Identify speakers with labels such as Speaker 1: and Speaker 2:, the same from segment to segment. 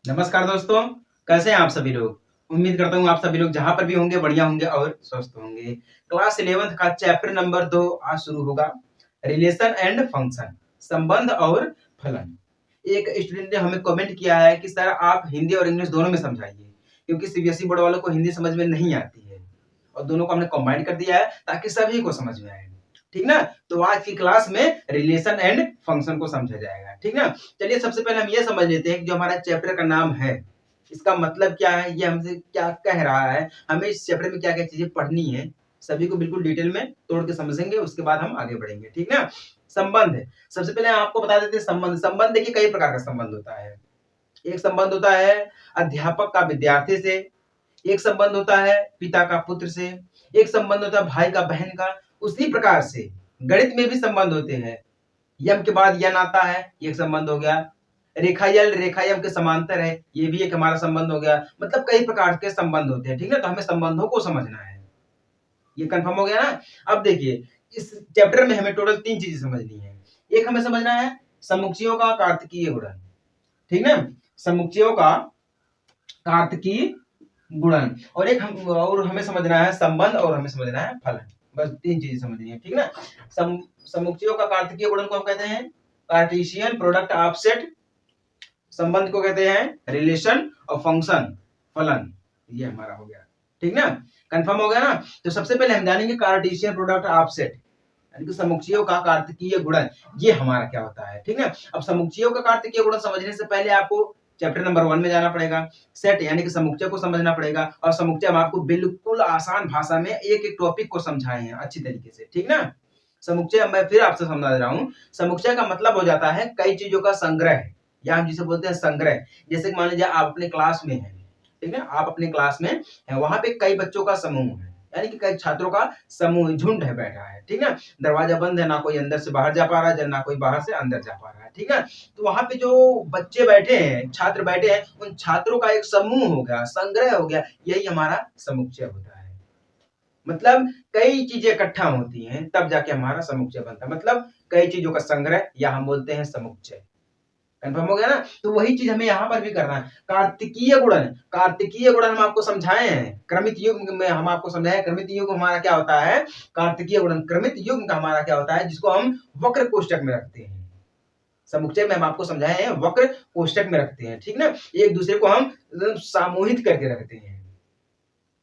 Speaker 1: नमस्कार दोस्तों, कैसे हैं आप सभी लोग? उम्मीद करता हूँ आप सभी लोग जहाँ पर भी होंगे बढ़िया होंगे और स्वस्थ होंगे। क्लास 11th का चैप्टर नंबर 2 आज शुरू होगा। रिलेशन एंड फंक्शन, संबंध और फलन। एक स्टूडेंट ने हमें कमेंट किया है कि सर आप हिंदी और इंग्लिश दोनों में समझाइए, क्योंकि सीबीएसई बोर्ड वालों को हिंदी समझ में नहीं आती है और दोनों को हमने कंबाइन कर दिया है ताकि सभी को समझ में आए। ठीक ना? तो आज की क्लास में रिलेशन एंड फंक्शन को समझा जाएगा। ठीक ना? चलिए सबसे पहले हम ये समझ लेते हैं कि जो हमारा चैप्टर का नाम है, इसका मतलब क्या है, ये हमसे क्या कह रहा है, हमें इस चैप्टर में क्या-क्या चीजें पढ़नी है, सभी को बिल्कुल डिटेल में तोड़ के समझेंगे, उसके बाद हम आगे बढ़ेंगे। ठीक ना? संबंध, सबसे पहले आपको बता देते हैं संबंध। संबंध देखिए कई प्रकार का संबंध होता है। एक संबंध होता है अध्यापक का विद्यार्थी से, एक संबंध होता है पिता का पुत्र से, एक संबंध होता है भाई का बहन का। उसी प्रकार से गणित में भी संबंध होते हैं। यम के बाद यन आता है, ये एक संबंध हो गया। रेखा यल रेखा यम के समांतर है, ये भी एक हमारा संबंध हो गया। मतलब कई प्रकार के संबंध होते हैं। ठीक है, तो हमें संबंधों को समझना है। ये कंफर्म हो गया ना? अब देखिए इस चैप्टर में हमें टोटल 3 चीजें समझनी है। एक हमें समझना है समुच्चयों का कार्तकीय गुणन। ठीक ना? समुच्चयों का कार्तकीय गुणन, और एक हम और हमें समझना है संबंध, और हमें समझना है फलन। बस 3 चीजें समझनी है। ठीक ना? समुच्चयों का कार्तकीय गुणन को हम कहते हैं कार्टेशियन प्रोडक्ट ऑफ सेट, संबंध को कहते हैं रिलेशन, और फंक्शन फलन। ये हमारा हो गया। ठीक ना? कंफर्म हो गया ना? तो सबसे पहले हम जानेंगे कार्टेशियन प्रोडक्ट ऑफ सेट, यानी कि समुच्चयों का कार्तकीय गुणन, ये हमारा क्या होता है। ठीक है, अब समुच्चयों का कार्तकीय गुणन समझने से पहले आपको चैप्टर नंबर 1 में जाना पड़ेगा। सेट यानी कि समुच्चय को समझना पड़ेगा, और समुच्चय हम आपको बिल्कुल आसान भाषा में एक एक टॉपिक को समझाए हैं अच्छी तरीके से। ठीक ना? समुच्चय मैं फिर आपसे समझा दे रहा हूं। समुच्चय का मतलब हो जाता है कई चीजों का संग्रह, या हम जिसे बोलते हैं संग्रह। जैसे कि मान लीजिए आप अपने क्लास में हैं, ठीक है, आप अपने क्लास में हैं, वहां पे कई बच्चों का समूह है, यानी कि कई छात्रों का समूह झुंड है बैठा है। ठीक है, दरवाजा बंद है, ना कोई अंदर से बाहर जा पा रहा है, ना कोई बाहर से अंदर जा पा रहा है। ठीक है, तो वहां पे जो बच्चे बैठे हैं, छात्र बैठे हैं, उन छात्रों का एक समूह हो गया, संग्रह हो गया, यही हमारा समुच्चय होता है। मतलब कई चीजें इकट्ठा होती हैं तब जाके हमारा समुच्चय बनता है। मतलब कई चीजों का संग्रह, या हम बोलते हैं समुच्चय। कंफर्म हो गया ना? तो वही चीज हमें यहाँ पर भी करना है। कार्तिकीय गुणन, कार्तिकीय गुणन हम आपको समझाए हैं। क्रमित युग्म में हम आपको समझाए, क्रमित युग्म हमारा क्या होता है। कार्तिकीय गुणन क्रमित युग्म का हमारा क्या होता है, जिसको हम वक्र कोष्ठक में रखते हैं। समुच्चय में हम आपको समझाए हैं वक्र कोष्ठक में रखते हैं। ठीक ना? एक दूसरे को हम सामूहित करके रखते हैं।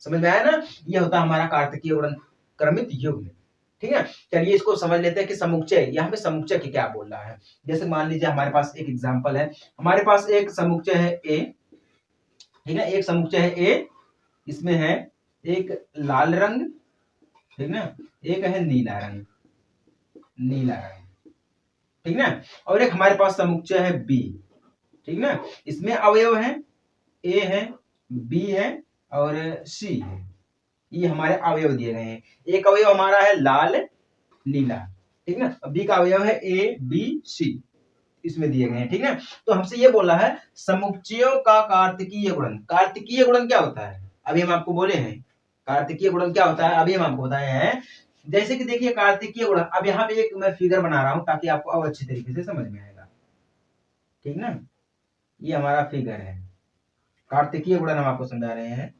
Speaker 1: समझ में आया ना? ये होता है हमारा कार्तिकीय गुणन क्रमित युग्म। ठीक है, चलिए इसको समझ लेते हैं कि समुच्चय, यहाँ पे समुच्चय की क्या बोल रहा है। जैसे मान लीजिए हमारे पास एक एग्जांपल है, हमारे पास एक समुच्चय है ए। ठीक है, एक समुच्चय है ए, इसमें है एक लाल रंग, ठीक ना, एक है नीला रंग, नीला रंग। ठीक ना, और एक हमारे पास समुच्चय है बी। ठीक ना, इसमें अवयव है, ए है, बी है और सी है। ये हमारे अवयव दिए गए हैं। एक अवयव हमारा है लाल नीला, ठीक ना, बी का अवयव है ए बी सी, इसमें दिए गए हैं। ठीक है, तो हमसे ये बोला है समुच्चयों का कार्तिकीय गुणन। कार्तिकीय गुणन क्या होता है, अभी हम आपको बोले हैं। कार्तिकीय गुणन क्या होता है, अभी हम आपको बताए हैं। जैसे कि देखिए कार्तिकीय गुणन, अब यहाँ पे एक मैं फिगर बना रहा हूं ताकि आपको और अच्छी तरीके से समझ में आएगा। ठीक ना, ये हमारा फिगर है, कार्तिकीय गुणन हम आपको समझा रहे हैं।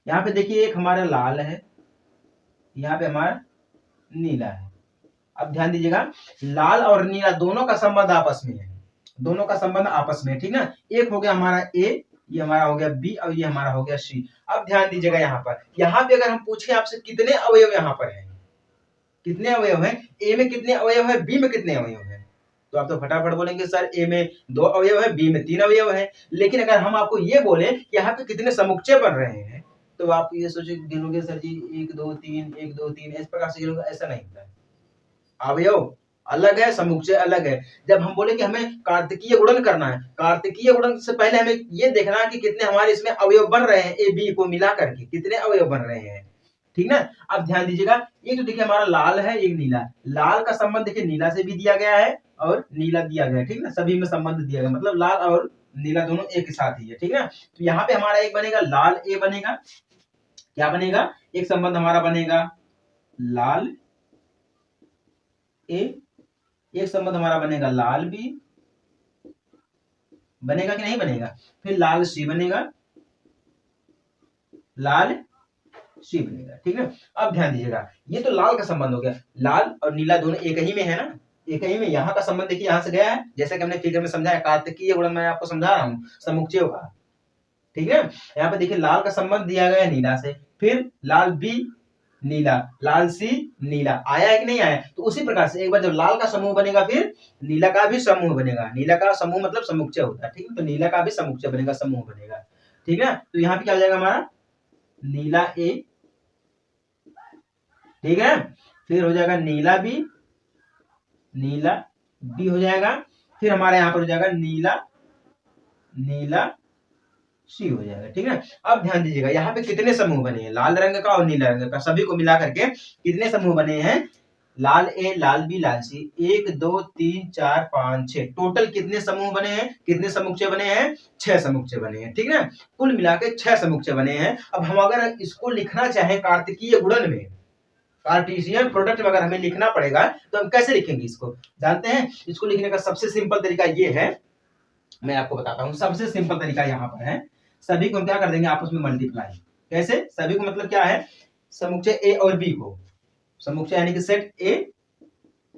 Speaker 1: यहाँ पे देखिए एक हमारा लाल है, यहाँ पे हमारा नीला है। अब ध्यान दीजिएगा, लाल और नीला दोनों का संबंध आपस में है, दोनों का संबंध आपस में, ठीक ना। एक हो गया हमारा ए, ये हमारा हो गया बी, और ये हमारा हो गया सी। अब ध्यान दीजिएगा यहाँ पे अगर हम पूछे आपसे कितने अवयव यहाँ पर हैं, कितने अवयव हैं, ए में कितने अवयव है, बी में कितने अवयव है, तो आप तो फटाफट बोलेंगे सर ए में 2 अवयव है, बी में 3 अवयव है। लेकिन अगर हम आपको ये बोले कि यहाँ पे कितने समुच्चय बन रहे हैं, तो आप ये सोचे गिनोगे सर जी 1 2 3 1 2 3, इस प्रकार से गिनोगे, ऐसा नहीं होता है। अवयव अलग है, समुच्चय अलग है। जब हम बोले कि हमें कार्तिकीय गुणन करना है, कार्तिकीय गुणन से पहले हमें ये देखना है कि कितने हमारे इसमें अवयव बन रहे हैं, ए बी को मिला करके कितने अवयव बन रहे हैं। ठीक ना, अब ध्यान दीजिएगा, ये तो देखिए हमारा लाल है, एक नीला। लाल का संबंध देखिए नीला से भी दिया गया है और नीला दिया गया है। ठीक ना, सभी में संबंध दिया गया, मतलब लाल और नीला दोनों एक साथ ही है। ठीक ना, तो यहाँ पे हमारा एक बनेगा लाल ए बनेगा, क्या बनेगा, एक संबंध हमारा बनेगा लाल ए, एक संबंध हमारा बनेगा लाल बी, बनेगा कि नहीं बनेगा? फिर लाल सी बनेगा, लाल सी बनेगा, ठीक है। अब ध्यान दीजिएगा, ये तो लाल का संबंध हो गया, लाल और नीला दोनों एक ही में है ना, एक ही में। यहाँ का संबंध देखिए, यहाँ से गया है, जैसे कि हमने फिगर में समझाया, कार्तिकीय गुणन मैं आपको समझा रहा हूँ समुच्चयों का, ठीक है। यहाँ पे देखिए लाल का संबंध दिया गया है नीला से, फिर लाल बी नीला, लाल सी नीला, आया है कि नहीं आया? तो उसी प्रकार से एक बार जब लाल का समूह बनेगा, फिर नीला का भी समूह बनेगा। नीला का समूह मतलब समुच्चय होता है, ठीक है। तो नीला का भी समुच्चय बनेगा, समूह बनेगा, ठीक है। तो यहाँ पे क्या हो जाएगा हमारा, नीला ए, ठीक है। फिर हो जाएगा नीला बी, नीला बी हो जाएगा। फिर हमारे यहाँ पर हो जाएगा नीला, नीला सी हो जाएगा, ठीक है। अब ध्यान दीजिएगा, यहाँ पे कितने समूह बने हैं, लाल रंग का और नीला रंग का, सभी को मिला करके कितने समूह बने हैं, लाल ए, लाल बी, लाल सी, 1 2 3 4 5 6, टोटल कितने समूह बने हैं, कितने समुच्चय बने हैं, 6 समुच्चय बने हैं, ठीक है। कुल मिला के 6 समुच्चय बने हैं। अब हम अगर इसको लिखना चाहें कार्तिकीय गुणन में, कार्टेशियन प्रोडक्ट में अगर हमें लिखना पड़ेगा, तो हम कैसे लिखेंगे इसको, जानते हैं? इसको लिखने का सबसे सिंपल तरीका ये है, मैं आपको बताता हूँ। सबसे सिंपल तरीका यहाँ पर है, सभी को हम क्या कर देंगे, आपस में मल्टीप्लाई। कैसे? सभी को मतलब क्या है, समुच्चय ए और बी को, समुच्चय यानी कि सेट ए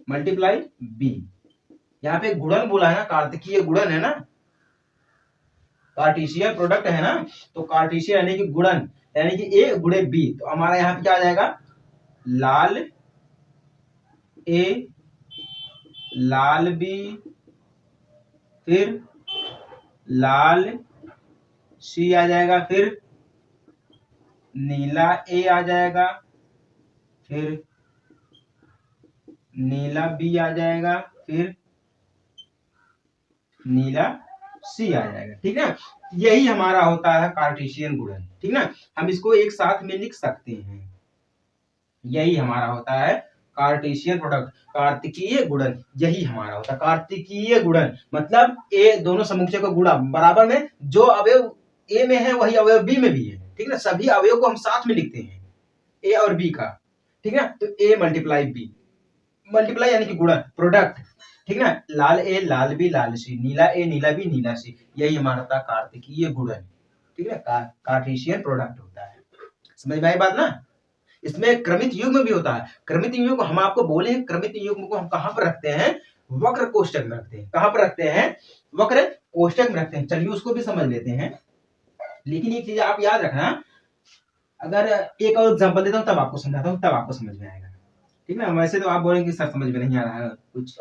Speaker 1: मल्टीप्लाई बी। यहाँ पे गुणन बोला है ना, कार्तिकीय गुणन है ना, कार्टेशियन प्रोडक्ट है ना, तो कार्टेशियन यानी कि गुणन, यानी कि ए गुणे बी। तो हमारा यहाँ पे क्या आ जाएगा, लाल ए, लाल बी, फिर लाल सी आ जाएगा, फिर नीला ए आ जाएगा, फिर नीला बी आ जाएगा, फिर नीला सी आ जाएगा, ठीक है। यही हमारा होता है कार्टेशियन गुणन, ठीक ना। हम इसको एक साथ में लिख सकते हैं, यही हमारा होता है कार्टेशियन प्रोडक्ट, कार्तिकीय गुणन, यही हमारा होता है कार्तिकीय गुणन। मतलब ए दोनों समुच्चय को गुणा, बराबर में जो अवयव ए में है वही अवयव बी में भी है, ठीक ना। सभी अवयव को हम साथ में लिखते हैं, ए और बी का, ठीक है। तो ए मल्टीप्लाई बी, मल्टीप्लाई यानी कि गुणन, प्रोडक्ट, ठीक ना। लाल ए, लाल बी, लाल सी, नीला ए, नीला बी, नीला सी, यही हमारा था कार्तिकीय गुणन, ठीक है। कार्टेशियन प्रोडक्ट होता है, समझ में आई बात ना। इसमें क्रमित युग्म भी होता है। क्रमित युग्म हम आपको बोले, क्रमित युग्म को हम कहां पर रखते हैं, वक्र कोष्ठक में रखते हैं। कहां पर रखते हैं, वक्र कोष्ठक में रखते हैं। चलिए उसको भी समझ लेते हैं, लेकिन एक चीज आप याद रखना, अगर एक और एग्जांपल देता हूं तब आपको समझाता हूं, तब आपको समझ में आएगा, ठीक ना। वैसे तो आप बोलेंगे सर समझ में नहीं आ रहा है कुछ।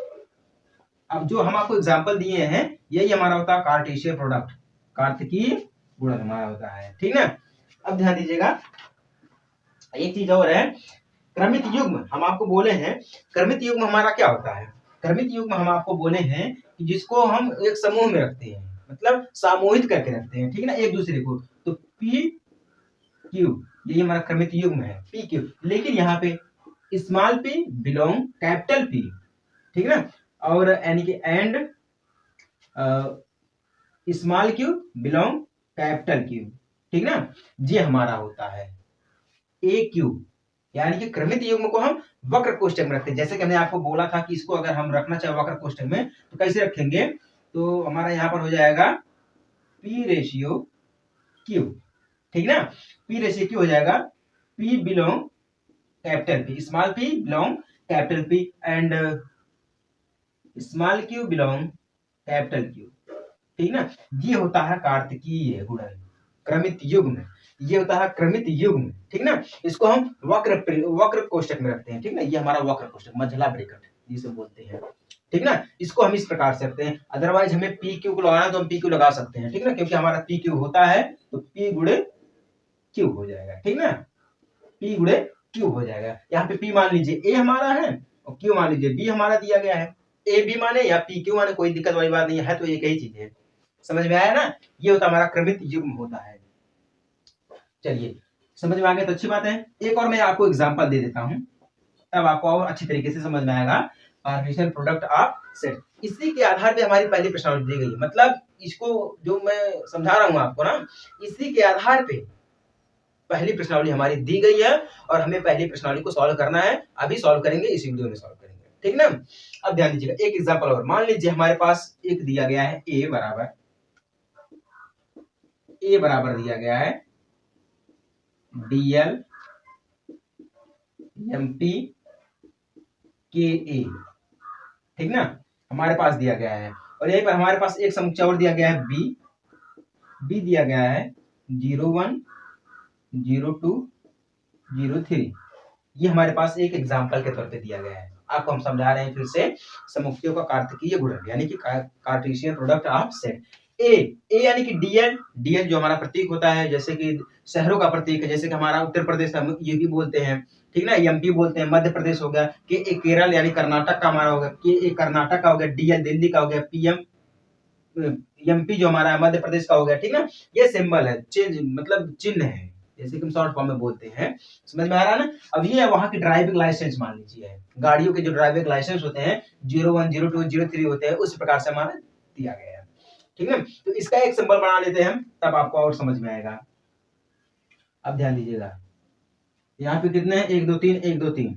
Speaker 1: अब जो हम आपको एग्जांपल दिए हैं, यही हमारा होता है कार्टेशियन प्रोडक्ट, कार्तिकीय गुणन हमारा होता है, ठीक ना। अब ध्यान दीजिएगा, एक चीज और है, क्रमित युग्म हम आपको बोले हैं। क्रमित युग्म हमारा क्या होता है, क्रमित युग्म हम आपको बोले हैं कि जिसको हम एक समूह में रखते हैं, मतलब सामूहित करके रखते हैं, ठीक ना, एक दूसरे को। तो पी क्यू, यही हमारा क्रमित युग्म है, पी क्यू। लेकिन यहाँ पे small P belong capital P, ठीक ना, और यानी कि and small Q belong capital Q, ठीक ना। ये हमारा होता है ए क्यू, यानी कि क्रमित युग्म को हम वक्र कोष्ठक में रखते हैं। जैसे कि मैंने आपको बोला था कि इसको अगर हम रखना चाहे वक्र कोष्ठक में, तो कैसे रखेंगे, तो हमारा यहाँ पर हो जाएगा पी रेशियो क्यू, ठीक ना। पी रेशियो क्यू हो जाएगा, P belong capital P, small P belong capital P, and small Q belong capital Q, ठीक ना। ये होता है कार्तिकीय गुणन, क्रमित युग्म, ये होता है क्रमित युग्म, ठीक ना। इसको हम वक्र कोष्ठक में रखते हैं, ठीक ना। ये हमारा वक्र कोष्ठक, मझला ब्रैकेट जिसे बोलते हैं, ठीक ना। इसको हम इस प्रकार से रखते हैं। अदरवाइज हमें पी क्यू को लगाना तो हम पी क्यू लगा सकते हैं, ठीक ना, क्योंकि हमारा पी क्यू होता है, तो पी गुणे क्यू हो जाएगा, ठीक ना, पी गुणे क्यू हो जाएगा। यहाँ पे पी मान लीजिए ए हमारा है, और क्यू मान लीजिए बी हमारा दिया गया है। ए बी माने या पी क्यू माने, कोई दिक्कत वाली बात नहीं है, तो एक ही चीज है। समझ में आया ना, ये होता हमारा क्रमित युग्म होता है। चलिए समझ में आ गया तो अच्छी बात है। एक और मैं आपको एग्जांपल दे देता हूं, तब आपको और अच्छी तरीके से समझ में आएगा। कार्टेशियन प्रोडक्ट ऑफ सेट, इसी के आधार पे हमारी पहली प्रश्नावली दी गई है। मतलब इसको जो मैं समझा रहा हूं आपको ना, इसी के आधार पे पहली प्रश्नावली हमारी दी गई है, और हमें पहली प्रश्नावली को सॉल्व करना है। अभी सॉल्व करेंगे, इसी वीडियो में सॉल्व करेंगे, ठीक ना। अब ध्यान दीजिएगा, एक एग्जांपल और मान लीजिए हमारे पास एक दिया गया है, ए बराबर ए बराबर दिया गया है DL MP के ए, ठीक ना, हमारे पास दिया गया है। और यहीं पर हमारे पास एक समुच्चय और दिया गया है बी दिया गया है 01 02 03। ये हमारे पास एक एग्जाम्पल के तौर पे दिया गया है। आपको हम समझा रहे हैं फिर से समुच्चयों का कार्तिकीय गुणन यानी कि कार्टेशियन प्रोडक्ट ऑफ सेट। ए यानी कि डीएल जो हमारा प्रतीक होता है, जैसे कि शहरों का प्रतीक है, जैसे कि हमारा उत्तर प्रदेश हम ये भी बोलते हैं, ठीक ना, एमपी बोलते हैं, मध्य प्रदेश हो गया, के ए केरल यानी कर्नाटक का हमारा हो गया, के ए कर्नाटक का हो गया, डीएल दिल्ली का हो गया, पीएम एमपी जो हमारा मध्य प्रदेश का हो गया, ठीक ना। ये सिंबल है, चेंज मतलब चिन्ह है, जैसे कि हम शॉर्ट फॉर्म में बोलते हैं। समझ में आ रहा है ना। अब ये वहां की ड्राइविंग लाइसेंस मान लीजिए, गाड़ियों के जो ड्राइविंग लाइसेंस होते हैं 01 02 03 होते हैं, उस प्रकार से हमारा दिया गया है, ठीक है। तो इसका एक सिंबल बना लेते हैं हम, तब आपको और समझ में आएगा। अब ध्यान दीजिएगा, यहाँ पे कितने हैं, 1 2 3 1 2 3,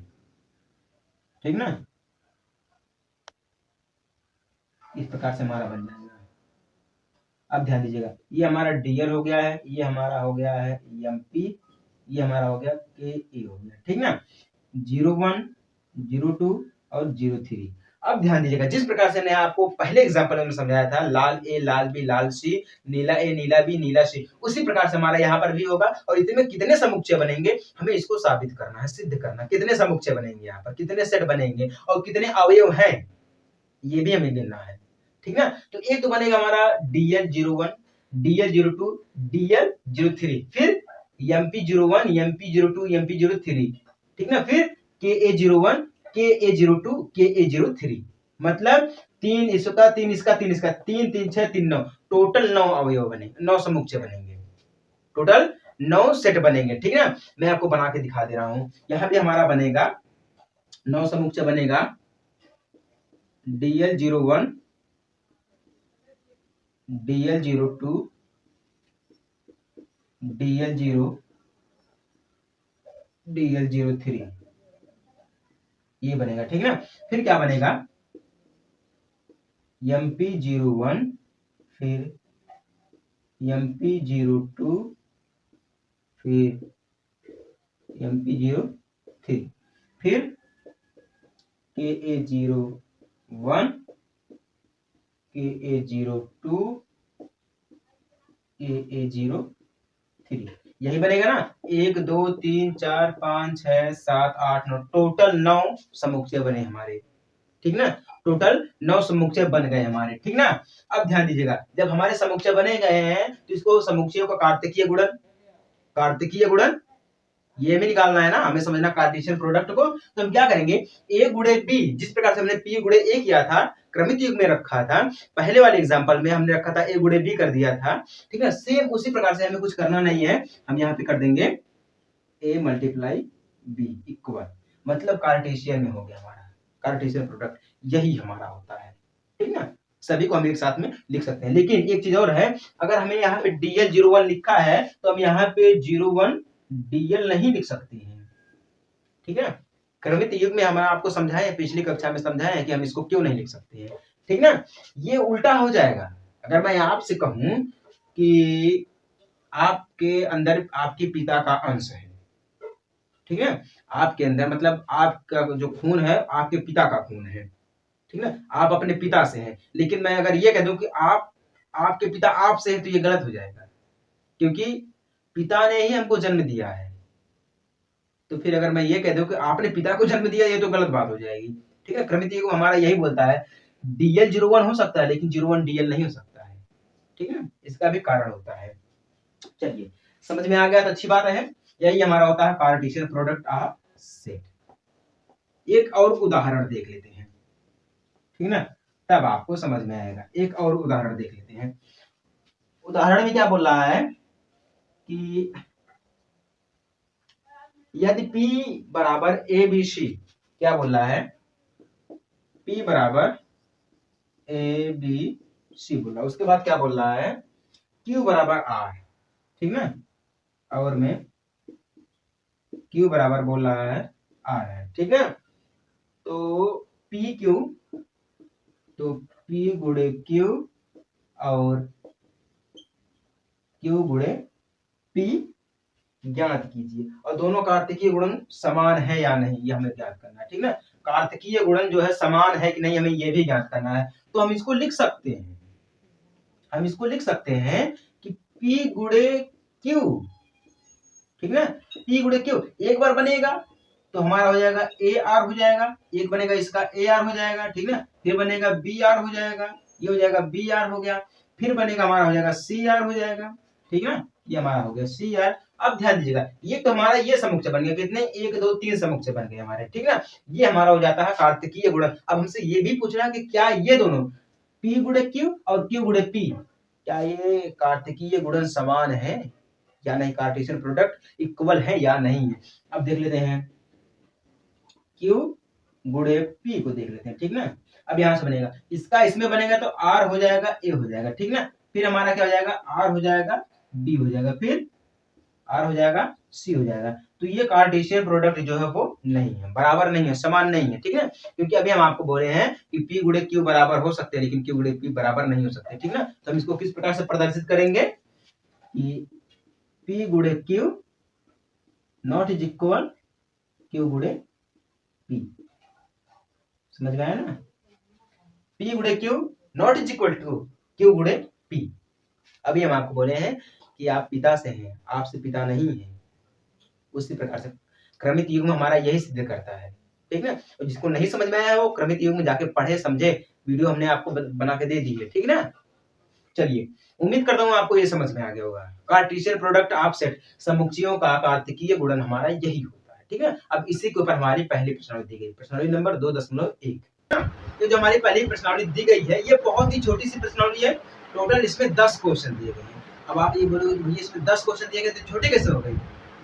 Speaker 1: ठीक ना, इस प्रकार से हमारा बन जाएगा। अब ध्यान दीजिएगा, ये हमारा डीएल हो गया है, ये हमारा हो गया है एमपी, ये हमारा हो गया के ए हो गया, ठीक ना, 01 02 और 03। अब ध्यान दीजिएगा, जिस प्रकार से मैंने आपको पहले एग्जांपल में समझाया था, लाल ए लाल बी लाल सी, नीला ए नीला बी नीला सी, उसी प्रकार से हमारा यहाँ पर भी होगा। और इसमें कितने समुच्चय बनेंगे हमें इसको साबित करना है, सिद्ध करना, कितने समुच्चय बनेंगे, यहाँ पर कितने सेट बनेंगे और कितने अवयव हैं ये भी हमें गिनना है, ठीक ना। तो एक तो बनेगा हमारा DL 01 DL 02 DL 03, फिर MP 01 MP 02 MP 03, ठीक ना, फिर KA 01 KA 02 KA 03, मतलब 3 इसका 3 इसका 3 इसका 3 3 6 3 9, टोटल 9 अवयव बनेंगे, 9 समुच्चय बनेंगे, टोटल 9 सेट बनेंगे, ठीक है ना। मैं आपको बना के दिखा दे रहा हूं, यहाँ पे हमारा बनेगा 9 समुच्चय बनेगा DL 01 DL 02 DL 0 DL 03, ये बनेगा, ठीक है ना। फिर क्या बनेगा MP 01, फिर MP 02, फिर MP 03, फिर KA 01 KA 02 KA 03, यही बनेगा ना। 1 2 3 4 5 6 7 8 9, टोटल 9 समुच्चय बने हमारे, ठीक ना, टोटल 9 समुच्चय बन गए हमारे, ठीक ना। अब ध्यान दीजिएगा, जब हमारे समुच्चय बने गए हैं तो इसको समुच्चयों का कार्तिकीय गुणन ये भी निकालना है ना, हमें समझना कार्टेशियन प्रोडक्ट को। तो हम क्या करेंगे, ए गुणे बी, जिस प्रकार से हमने पी गुणे ए किया था, क्रमित युग में रखा था, पहले वाले एग्जांपल में हमने रखा था ए गुणे बी कर दिया था, ठीक है। सेम उसी प्रकार से हमें कुछ करना नहीं है, हम यहाँ पे कर देंगे ए मल्टीप्लाई बी इक्वल, मतलब कार्टेशियन में हो गया हमारा कार्टेशियन प्रोडक्ट, यही हमारा होता है, ठीक ना। सभी को हम एक साथ में लिख सकते हैं, लेकिन एक चीज और है, अगर हमें यहाँ पे DL 01 लिखा है तो हम यहाँ पे 01 DL नहीं लिख सकते हैं, ठीक है। क्रमित युग में हमारा आपको समझाया, पिछली कक्षा में समझाया है कि हम इसको क्यों नहीं लिख सकते हैं, ठीक ना। ये उल्टा हो जाएगा, अगर मैं आपसे कहूं कि आपके अंदर आपके पिता का अंश है, ठीक है, आपके अंदर मतलब आपका जो खून है आपके पिता का खून है, ठीक है, आप अपने पिता से हैं, लेकिन मैं अगर ये कह दूं कि आप आपके पिता आपसे हैं तो ये गलत हो जाएगा, क्योंकि पिता ने ही हमको जन्म दिया है। तो फिर अगर मैं ये कह दूं कि आपने पिता को जन्म दिया, ये तो गलत बात हो जाएगी, ठीक है। क्रमित युग हमारा यही बोलता है DL 01 हो सकता है लेकिन 01 DL नहीं हो सकता है, ठीक है, इसका भी कारण होता है। चलिए समझ में आ गया तो अच्छी बात है, यही हमारा होता है कार्टेशियन प्रोडक्ट ऑफ सेट। एक और उदाहरण देख लेते हैं, ठीक ना, तब आपको समझ में आएगा। एक और उदाहरण देख लेते हैं, उदाहरण में क्या बोल रहा है कि यदि P बराबर ABC, क्या बोल रहा है, P बराबर ABC बोला, उसके बाद क्या बोल रहा है Q बराबर R, ठीक ना, और में Q बराबर बोल रहा है R है, ठीक है। तो PQ, तो P गुणे Q और Q गुणे P ज्ञात कीजिए, और दोनों कार्तिकीय गुणन समान है या नहीं ये हमें ज्ञात करना है, ठीक ना। कार्तिकीय गुणन जो है समान है कि नहीं हमें ये भी ज्ञात करना है। तो हम इसको लिख सकते हैं, हम इसको लिख सकते हैं कि P गुणे Q, ठीक है, P गुणे Q एक बार बनेगा तो हमारा हो जाएगा AR हो जाएगा, एक बनेगा इसका AR हो जाएगा, ठीक ना। फिर बनेगा BR हो जाएगा, ये हो जाएगा BR हो गया, फिर बनेगा हमारा हो जाएगा CR हो जाएगा, ठीक है ना। ये हमारा हो गया CR। अब ध्यान दीजिएगा, ये तो हमारा ये समुच्चय बन गया, कितने 1 2 3 समुच्चय बन गए हमारे, ठीक ना। ये हमारा हो जाता है कार्तिकीय गुणन। अब हमसे ये भी पूछ रहा है कि क्या ये दोनों P गुणे Q और Q गुणे P, क्या ये कार्तिकीय गुणन समान है या नहीं, कार्टेशियन प्रोडक्ट इक्वल है या नहीं है। अब देख लेते हैं Q गुणे P को देख लेते हैं, ठीक ना। अब यहां से बनेगा, इसका इसमें बनेगा तो R हो जाएगा, A हो जाएगा, ठीक ना। फिर हमारा क्या हो जाएगा, R हो जाएगा, B हो जाएगा, फिर R हो जाएगा, C हो जाएगा। तो ये कार्टेशियन प्रोडक्ट जो है वो नहीं है, बराबर नहीं है, समान नहीं है, ठीक है। क्योंकि अभी हम आपको बोले हैं कि P गुणे Q बराबर हो सकते हैं, लेकिन Q गुणे P बराबर नहीं हो सकते, ठीक ना। तो हम इसको किस प्रकार से प्रदर्शित करेंगे कि P गुणे Q not is equal Q गुणे P, समझ में आया ना। P गुणे Q not is equal to Q गुणे P। अभी हम आपको बोले हैं कि आप पिता से हैं, आपसे पिता नहीं है, उसी प्रकार से क्रमित युग्म हमारा यही सिद्ध करता है, ठीक है। और जिसको नहीं समझ में आया वो क्रमित युग्म जाके पढ़े समझे, वीडियो हमने आपको बना के दे दी है, ठीक ना। चलिए, उम्मीद करता हूँ आपको ये समझ में आ गया होगा। कार्टेशियन प्रोडक्ट ऑफसेट समुच्चयों का कार्तिकीय गुणन हमारा यही होता है, ठीक है। अब इसी के ऊपर हमारी पहली प्रश्नावली दी गई, प्रश्नावली नंबर 2.1। तो जो हमारी पहली प्रश्नावली दी गई है ये बहुत ही छोटी सी प्रश्नावली है, टोटल इसमें 10 क्वेश्चन दिए गए हैं। अब आप ये बोलोगे इसमें 10 क्वेश्चन दिए गए तो छोटे कैसे हो गए।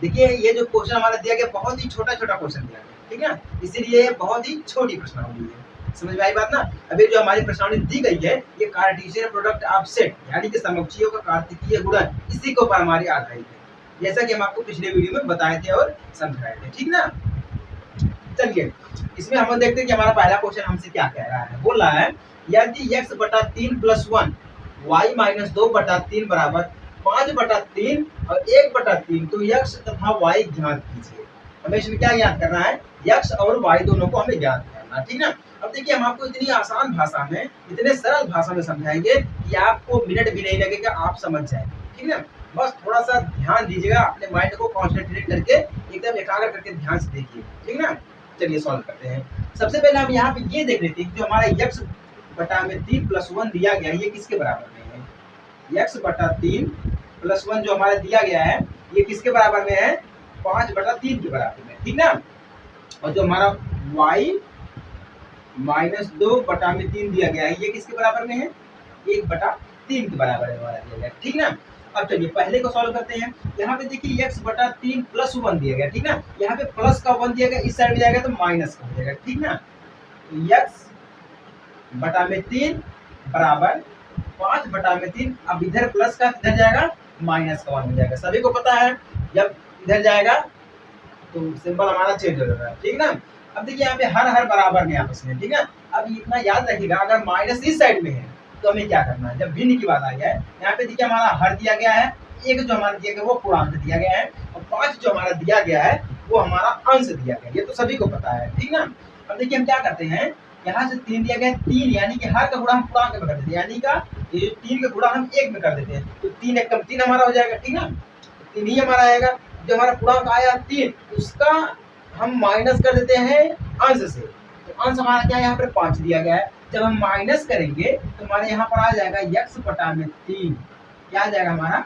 Speaker 1: देखिए ये जो क्वेश्चन हमारा दिया गया बहुत ही छोटा छोटा क्वेश्चन दिया गया, ठीक है, इसीलिए बहुत ही छोटी प्रश्नावली है। समझ में आई बात ना। अभी जो हमारी प्रश्नावली दी गई है ये कार्टेशियन प्रोडक्ट ऑफ सेट यानी कि समुच्चयों का कार्तिकीय गुणन, इसी के ऊपर हमारी आधारित है, जैसा कि हम आपको पिछले वीडियो में बताए थे और समझाए थे, ठीक ना। चलिए इसमें हम देखते हैं कि हमारा पहला क्वेश्चन हमसे क्या कह रहा है। बोल रहा है यदि x बटा 3 प्लस 1 y माइनस 2 बटा 3 बराबर 5 बटा 3 और 1 बटा 3 तो x तथा y ज्ञात कीजिए। हमें इसमें क्या ज्ञात करना है, x और y दोनों को हमें ज्ञात करना है, ठीक ना। अब देखिए हम आपको इतनी आसान भाषा में, इतने सरल भाषा में समझाएंगे कि आपको मिनट भी नहीं लगेगा, आप समझ जाएंगे, ठीक ना। बस थोड़ा सा ध्यान दीजिएगा, अपने माइंड को कॉन्सेंट्रेट करके एकदम एकाग्र करके ध्यान से देखिए, ठीक ना। चलिए सॉल्व करते हैं। सबसे पहले हम यहाँ पे ये देख लेते हैं जो हमारा x बटा में 3 प्लस 1 दिया गया है ये किसके बराबर में है। x बटा 3 प्लस 1 जो हमारा दिया गया है ये किसके बराबर में है, 5 बटा 3 के बराबर में, ठीक ना। और जो हमारा y माइनस 2 बटा में 3 दिया गया है ये किसके बराबर में है, 1 बटा 3 के बराबर है हमारा दिया गया, ठीक ना। अब चलिए पहले को सॉल्व करते हैं। यहाँ पे देखिए x बटा 3 प्लस 1 दिया गया, ठीक ना। यहाँ पे प्लस का 1 दिया गया, इस साइड में जाएगा तो माइनस का हो जाएगा, ठीक ना। तो x बटा में 3 बराबर 5 बटा में 3, अब इधर प्लस का इधर जाएगा माइनस का 1 हो जाएगा। सभी को पता है जब इधर जाएगा तो सिंबल हमारा चेंज हो जाएगा, ठीक ना। अब देखिए यहाँ पे हर बराबर में आपस में, ठीक है। अब इतना याद रखिएगा अगर माइनस इस साइड में है तो हमें क्या करना है, जब भिन्न की बात आई है यहाँ पे देखिए हमारा हर दिया गया है, एक जो हमारा दिया गया वो पूर्णांक दिया गया है और 5 जो हमारा दिया गया है वो हमारा अंश दिया गया, ये तो सभी को पता है, ठीक ना। अब देखिए हम क्या करते हैं, यहाँ से 3 दिया गया 3 यानी कि हर का गुणा हम पूर्णांक में कर देते हैं, यानी का ये 3 का गुणा हम 1 में कर देते हैं तो 3 एक कम 3 हमारा हो जाएगा, ठीक ना। 3 ही हमारा आएगा। जो हमारा पूर्णांक आया 3 उसका हम माइनस कर देते हैं अंश से, तो अंश हमारा क्या है यहाँ पर 5 दिया गया है। जब हम माइनस करेंगे तो हमारे यहाँ पर आ जाएगा x बटा में 3, क्या आ जाएगा हमारा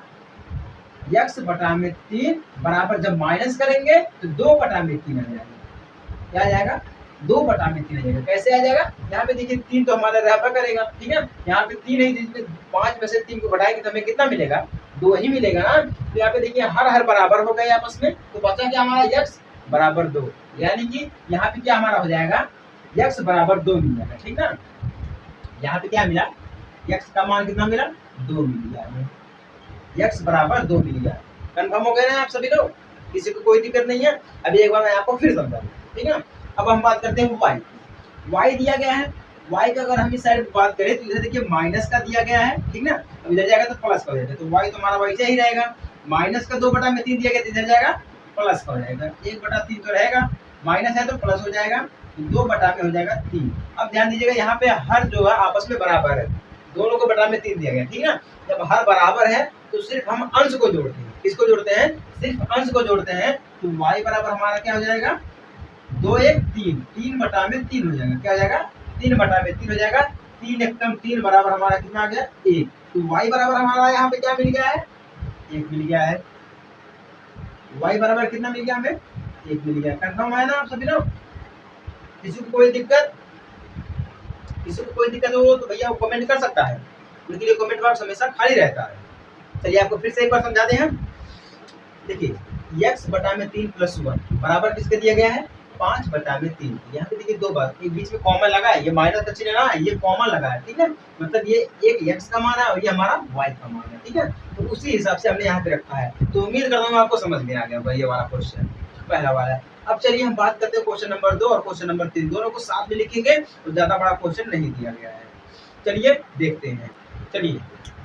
Speaker 1: x बटा में 3 बराबर जब माइनस करेंगे तो 2 बटा में 3 आ जाएगा, क्या आ जाएगा 2 बटा में 3 आ जाएगा। कैसे आ जाएगा, यहाँ पे देखिए 3 तो हमारा रहता करेगा, ठीक है। यहाँ पे 3 नहीं, 5 में से 3 को बढ़ाएंगे तो हमें कितना मिलेगा, 2 ही मिलेगा ना। तो यहाँ पे देखिए हर बराबर हो गए आपस में, तो बचा क्या हमारा x बराबर 2, यानी कि यहाँ पे क्या हमारा हो जाएगा x बराबर 2 मिल जाएगा, ठीक ना। यहाँ पे क्या मिला, x का मान कितना मिला 2 मिल गया, x बराबर 2 मिल गया। कंफर्म हो गए ना आप सभी लोग, किसी को कोई दिक्कत नहीं है। अभी एक बार मैं आपको फिर समझा दूं, ठीक है। अब हम बात करते हैं y दिया गया है, y का अगर हम इस साइड बात करें तो इधर देखिए माइनस का दिया गया है, ठीक ना, अब इधर जाएगा तो प्लस का हो जाएगा, तो y तो हमारा वैसे ही रहेगा, माइनस का 2/3 दिया गया तो इधर जाएगा प्लस का हो जाएगा, 1/3 तो रहेगा, माइनस है तो प्लस हो जाएगा, 2 में हो जाएगा 3। अब ध्यान दीजिएगा यहाँ पे हर जो है आपस में बराबर है, दोनों को बटा में 3 दिया गया, ठीक है। जब हर बराबर है तो सिर्फ हम अंश को जोड़ते हैं, किसको जोड़ते हैं, सिर्फ अंश को जोड़ते हैं, तो y बराबर हमारा क्या हो जाएगा, 2 1 3, 3/3 हो जाएगा, क्या हो जाएगा, 3/3 हो जाएगा, 3 एकम 3 बराबर हमारा कितना आ गया 1, तो y बराबर हमारा यहाँ पे क्या मिल गया है, 1 मिल गया है, y बराबर कितना मिल गया हमें, 1 मिल गया। कंफर्म है ना आप सभी लोग, किसी को कोई दिक्कत, किसी को कोई दिक्कत हो तो भैया वो कमेंट कर सकता है, उनके लिए कमेंट बॉक्स हमेशा खाली रहता है। चलिए आपको फिर से एक बार समझा दें हम, देखिए x/3 + 1 बराबर किसके दिया गया है, 5/3। यहाँ पे देखिए दो बात, एक बीच में कॉमन लगा है, ये माइनस का चिन्ह ना, ये कॉमन लगा है, ठीक है, मतलब ये एक x का मान है और ये हमारा y का मान है, ठीक है, तो उसी हिसाब से हमने यहाँ पे रखा है। तो उम्मीद करता हूँ आपको समझ में आ गया होगा ये वाला क्वेश्चन, पहला वाला। अब चलिए हम बात करते हैं क्वेश्चन नंबर 2 और क्वेश्चन नंबर 3, दोनों को साथ में लिखेंगे तो ज्यादा बड़ा क्वेश्चन नहीं दिया गया है। चलिए देखते हैं, चलिए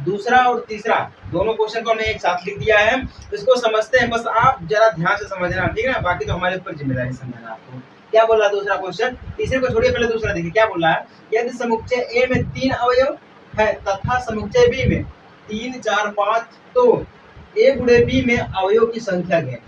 Speaker 1: दूसरा और तीसरा दोनों क्वेश्चन को हमने एक साथ लिख दिया है, इसको समझते हैं, बस आप जरा ध्यान से समझना, ठीक है ना, बाकी तो हमारे ऊपर जिम्मेदारी समझना आपको। क्या बोल रहा है दूसरा क्वेश्चन, तीसरे को छोड़िए, पहले दूसरा देखिए क्या बोल रहा है, यदि समुच्चय ए में 3 अवयव है तथा समुच्चय बी में 3 4 5 तो ए गुणे बी में अवयव की संख्या ज्ञात,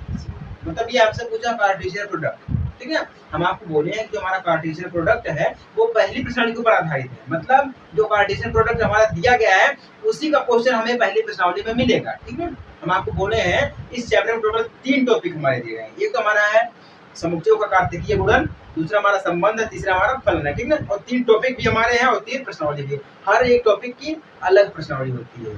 Speaker 1: मतलब ये आपसे पूछा कार्टेशियन प्रोडक्ट, ठीक है। हम आपको बोले हैं कि हमारा कार्टेशियन प्रोडक्ट है वो पहली प्रश्नावली के ऊपर आधारित है, मतलब जो कार्टेशियन प्रोडक्ट हमारा दिया गया है उसी का क्वेश्चन हमें पहली प्रश्नावली में मिलेगा, ठीक है। हम आपको बोले हैं इस चैप्टर में टोटल 3 टॉपिक हमारे दिए गए हैं, एक तो हमारा है समुच्चयों का कार्तिकीय गुणन, दूसरा हमारा संबंध है, तीसरा हमारा फलन है, ठीक है, और 3 टॉपिक भी हमारे हैं और 3 प्रश्नावली भी, हर एक टॉपिक की अलग प्रश्नावली होती है,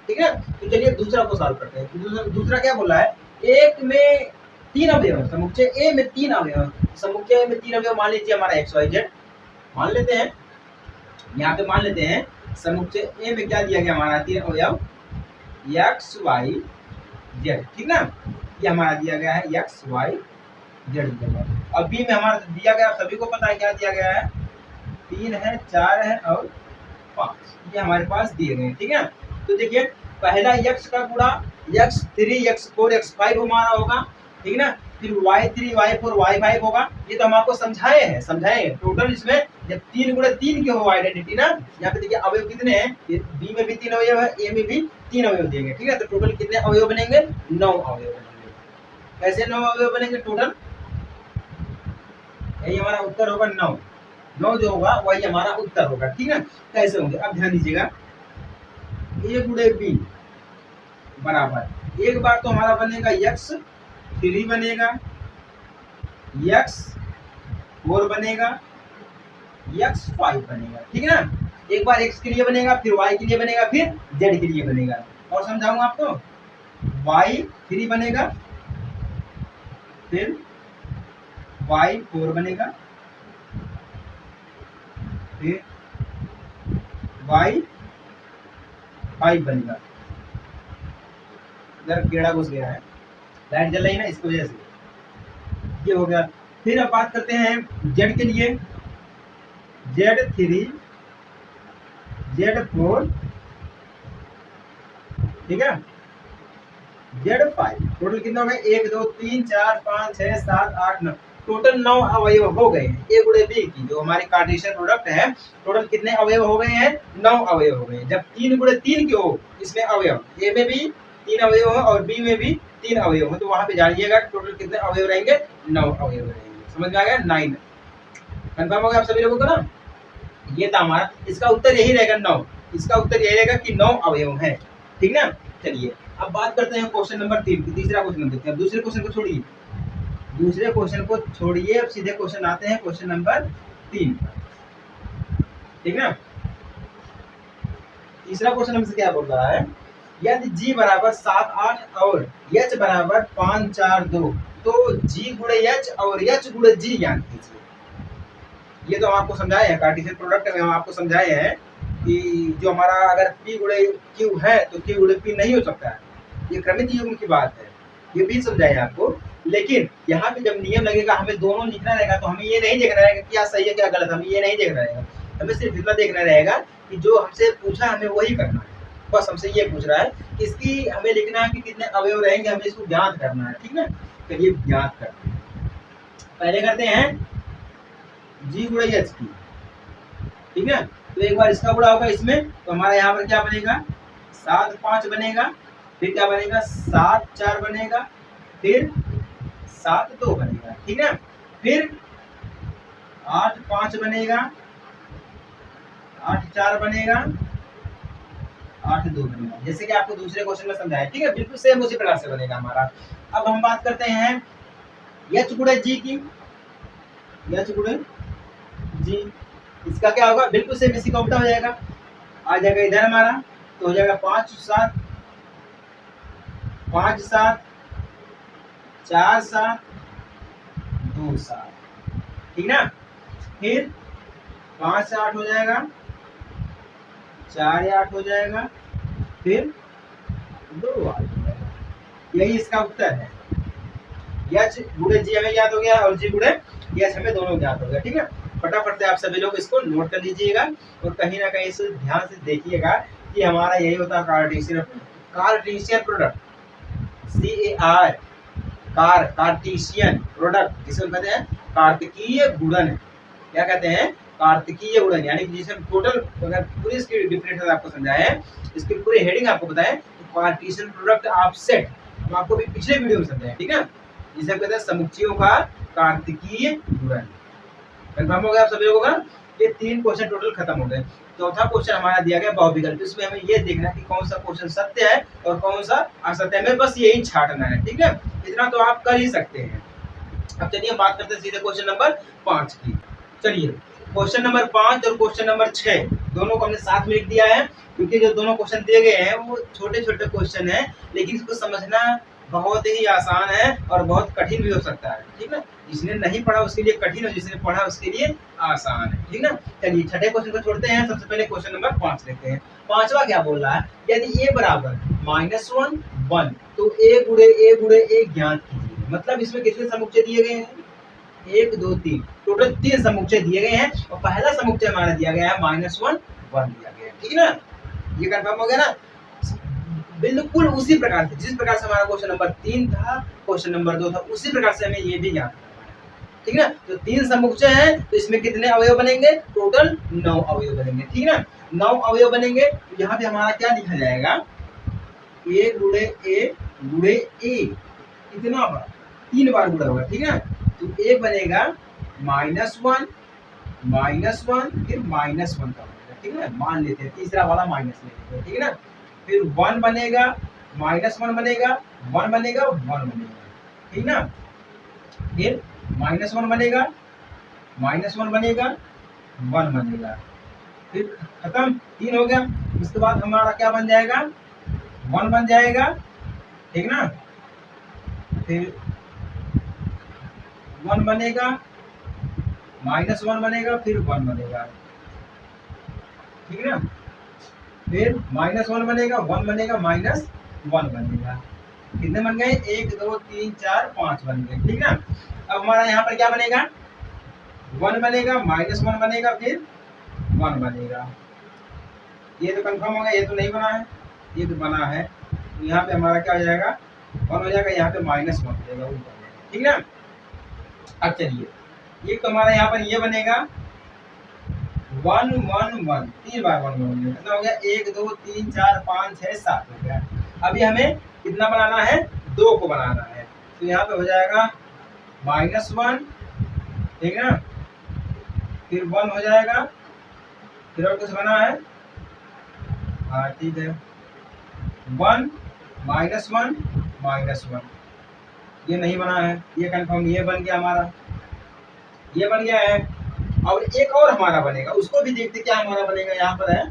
Speaker 1: ठीक है। तो चलिए दूसरा को सॉल्व करते हैं। दूसरा क्या बोला है, एक में 3 अवयव, समुच्चय ए में 3 अवयव, समुच्चय में 3 अवयव मान लीजिए हमारा एक्स वाई जेड, मान लेते हैं यहाँ पे, मान लेते हैं समुच्चय ए में क्या दिया गया हमारा 3 अवयव एक्स वाई जेड, ठीक ना, ये हमारा दिया गया है एक्स वाई जेड दिया गया। और बी में हमारा दिया गया, सभी को पता है क्या दिया गया है, 3 है 4 है और 5, ये हमारे पास दिए गए, ठीक है। तो देखिए पहला x का गुणा x3 x4 x5 हमारा होगा, ठीक ना, फिर y3 y4 y5 होगा, ये तो हम आपको समझाए हैं टोटल, इसमें जब 3 गुणे 3 की हो आइडेंटिटी ना, यहाँ पे देखिए अवयव कितने हैं, बी में भी 3 अवयव है, ए में भी 3 अवयव देंगे, ठीक है, तो टोटल कितने अवयव बनेंगे, 9 अवयव बनेंगे। कैसे 9 अवयव बनेंगे टोटल, यही हमारा उत्तर होगा 9 जो होगा वही हमारा उत्तर होगा, ठीक है। कैसे होंगे अब ध्यान दीजिएगा, ए गुणे बी बराबर, एक बार तो हमारा बनेगा x3 बनेगा, x4 बनेगा, x5 बनेगा, ठीक है ना, एक बार x के लिए बनेगा, फिर y के लिए बनेगा, फिर z के लिए बनेगा, और समझाऊंगा आपको, y3 बनेगा, फिर y4 बनेगा, फिर y5 बनेगा, इधर कीड़ा घुस गया है, लाइट जल रही है ना इसकी वजह से ये हो गया। फिर अब बात करते हैं जेड के लिए, Z3 Z4, ठीक है, Z5, टोटल कितना हो गए, 1 2 3 4 5 6 7 8 9, टोटल 9 अवयव हो गए हैं ए गुणे बी की, जो हमारी कार्टेशियन प्रोडक्ट है, टोटल कितने अवयव हो गए हैं, 9 अवयव हो गए। जब 3 गुणे 3 के हो इसमें अवयव, ए में भी 3 अवयव हो और बी में भी 3 अवयव हो, तो वहां पे जानिएगा टोटल कितने अवयव रहेंगे, 9 अवयव रहेंगे, समझ में आ गया, 9 कंफर्म हो गया आप सभी लोगों को ना, ये था हमारा, इसका उत्तर यही रहेगा 9, इसका उत्तर यही रहेगा कि 9 अवयव है, ठीक ना। चलिए अब बात करते हैं क्वेश्चन नंबर 3 की, तीसरा क्वेश्चन देखते हैं, दूसरे क्वेश्चन को छोड़िए, दूसरे क्वेश्चन को छोड़िए, अब सीधे क्वेश्चन आते हैं क्वेश्चन नंबर 3, ठीक ना। तीसरा क्वेश्चन हमसे क्या बोल रहा है, यदि g बराबर 7 8 और h बराबर 5 4 2 तो g गुणे h और h गुणे g ज्ञात कीजिए। ये तो हम आपको समझाए हैं, कार्टेशियन प्रोडक्ट में हम आपको समझाए हैं कि जो हमारा अगर p गुणे q है तो q गुणे p नहीं हो सकता है, ये क्रमित युग्म की बात है, ये भी समझाए आपको। लेकिन यहाँ पे जब नियम लगेगा हमें दोनों लिखना रहेगा, तो हमें ये नहीं देखना रहेगा क्या सही है क्या गलत, हमें ये नहीं देखना रहेगा, हमें सिर्फ इतना देखना रहेगा कि जो हमसे पूछा हमें वही करना है। बस हमसे ये पूछ रहा है कि इसकी हमें लिखना है कि कितने अवयव रहेंगे, हमें इसको ज्ञात करना है। ठीक है, चलिए ज्ञात करते हैं। पहले करते हैं जी गुणा एच की। ठीक है, तो एक बार इसका गुणा होगा इसमें, तो हमारा यहाँ पर क्या बनेगा 7 5 बनेगा, फिर क्या बनेगा 7 4 बनेगा, फिर 7 2 बनेगा। ठीक है, फिर 8 5 बनेगा, 8 4 बनेगा, 8 2 बनेगा, जैसे कि आपको दूसरे क्वेश्चन में समझाया। ठीक है, बिल्कुल सेम उसी प्रकार से बनेगा हमारा। अब हम बात करते हैं एच गुणे जी की। एच गुणे जी, इसका क्या होगा, बिल्कुल सेम इसी का उल्टा हो जाएगा। आ जाएगा इधर हमारा, तो हो जाएगा 5 7 5 7 4 7 2 7। ठीक ना, फिर 5 8 हो जाएगा, 4 8 हो जाएगा, फिर 2 8 हो जाएगा। यही इसका उत्तर है। एच गुणे जी हमें याद हो गया और जी गुणे एच हमें दोनों ज्ञात हो गया। ठीक है, फटाफट से आप सभी लोग इसको नोट कर लीजिएगा और कहीं ना कहीं इसे ध्यान से देखिएगा कि हमारा यही होता है Cartesian product, CAR, Cartesian product, जिसे हम कहते हैं कार्तिकीय गुणन। क्या कहते हैं, कार्तिकीय गुणन, यानी कि जिसे टोटल अगर पूरी इसकी डिफरेंस आपको समझाए, इसकी पूरी हेडिंग आपको बताएं, तो कार्टेशियन प्रोडक्ट ऑफ सेट हम आपको भी पिछले वीडियो में समझाए। ठीक है, जिसे हम कहते हैं समुच्चयों का कार्तिकीय गुणन। कंफर्म हो गया आप सभी लोगों का। ये 3 क्वेश्चन टोटल खत्म हो गए। चौथा क्वेश्चन हमारा दिया गया बहुविकल्प, इसमें हमें ये देखना है कि कौन सा क्वेश्चन सत्य है और कौन सा असत्य है, हमें बस यही छांटना है। ठीक है, इतना तो आप कर ही सकते हैं। अब चलिए बात करते हैं सीधे क्वेश्चन नंबर 5 की। चलिए क्वेश्चन नंबर 5 और क्वेश्चन नंबर 6 दोनों को हमने साथ में लिख दिया है, क्योंकि जो दोनों क्वेश्चन दिए गए हैं वो छोटे छोटे क्वेश्चन है, लेकिन इसको समझना बहुत ही आसान है और बहुत कठिन भी हो सकता है। ठीक है, जिसने नहीं पढ़ा उसके लिए कठिन और जिसने पढ़ा उसके लिए आसान है। ठीक है, चलिए छठे क्वेश्चन को छोड़ते हैं, सबसे पहले क्वेश्चन नंबर 5 लेते हैं। पांचवा क्या बोल रहा है, यदि a बराबर -1 1, तो a गुणे a ज्ञात कीजिए। मतलब इसमें कितने समुच्चय दिए गए हैं, 1 2 3, टोटल 3 समुच्चय दिए गए हैं और पहला समुच्चय हमारा दिया गया है -1 1 दिया गया है। ठीक है ना, ये कंफर्म हो गया ना। बिल्कुल उसी प्रकार से जिस प्रकार से हमारा क्वेश्चन नंबर 3 था, क्वेश्चन नंबर 2 था, उसी प्रकार से हमें ये भी याद करना है। ठीक है ना, तो 3 समुच्चय हैं, तो इसमें कितने अवयव बनेंगे, टोटल 9 अवयव बनेंगे। ठीक है ना, 9 अवयव बनेंगे, तो यहाँ पे हमारा क्या लिखा जाएगा, a गुणे a इतना बार 3 बार गुणा होगा। ठीक है ना, तो a बनेगा -1 फिर -1 का बनेगा। ठीक है, मान लेते हैं तीसरा वाला माइनस ले लेते हैं। ठीक है ना, फिर 1 बनेगा, -1 बनेगा, 1 बनेगा, 1 बनेगा। ठीक ना, फिर -1 बनेगा, -1 बनेगा, 1 बनेगा, फिर खत्म, 3 हो गया। उसके बाद हमारा क्या बन जाएगा, 1 बन जाएगा। ठीक ना, फिर 1 बनेगा, -1 बनेगा, फिर 1 बनेगा। ठीक है ना, फिर -1 बनेगा, 1 बनेगा, -1 बनेगा। कितने बन गए, 1 2 3 4 5 बन गए। ठीक ना, अब हमारा यहाँ पर क्या बनेगा, 1 बनेगा, -1 बनेगा, फिर 1 बनेगा। ये तो कंफर्म हो गया, ये तो नहीं बना है, ये तो बना है। तो यहाँ पे हमारा क्या हो जाएगा, 1 हो जाएगा, यहाँ पे -1 हो जाएगा, उल्टा हो जाएगा। ठीक ना, अब चलिए ये तो हमारा यहाँ पर ये बनेगा 1 1 1, 3 बार 1 1 कितना हो गया, 1 2 3 4 5 6 7 हो गया। अभी हमें कितना बनाना है, 2 को बनाना है, तो यहाँ पे हो जाएगा -1। ठीक है ना, फिर 1 हो जाएगा, फिर और कुछ बना है, हाँ ठीक है, 1 -1 ये नहीं बना है, ये कंफर्म, ये बन गया हमारा, ये बन गया है। और एक और हमारा बनेगा, उसको भी देखते क्या हमारा बनेगा। यहाँ पर है